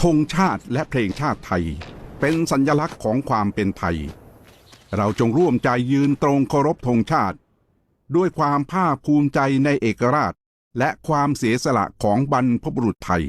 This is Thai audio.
ธงชาติและเพลงชาติไทยเป็นสัญลักษณ์ของความเป็นไทยเราจงร่วมใจยืนตรงเคารพธงชาติด้วยความภาคภูมิใจในเอกราชและความเสียสละของบรรพบุรุษไทย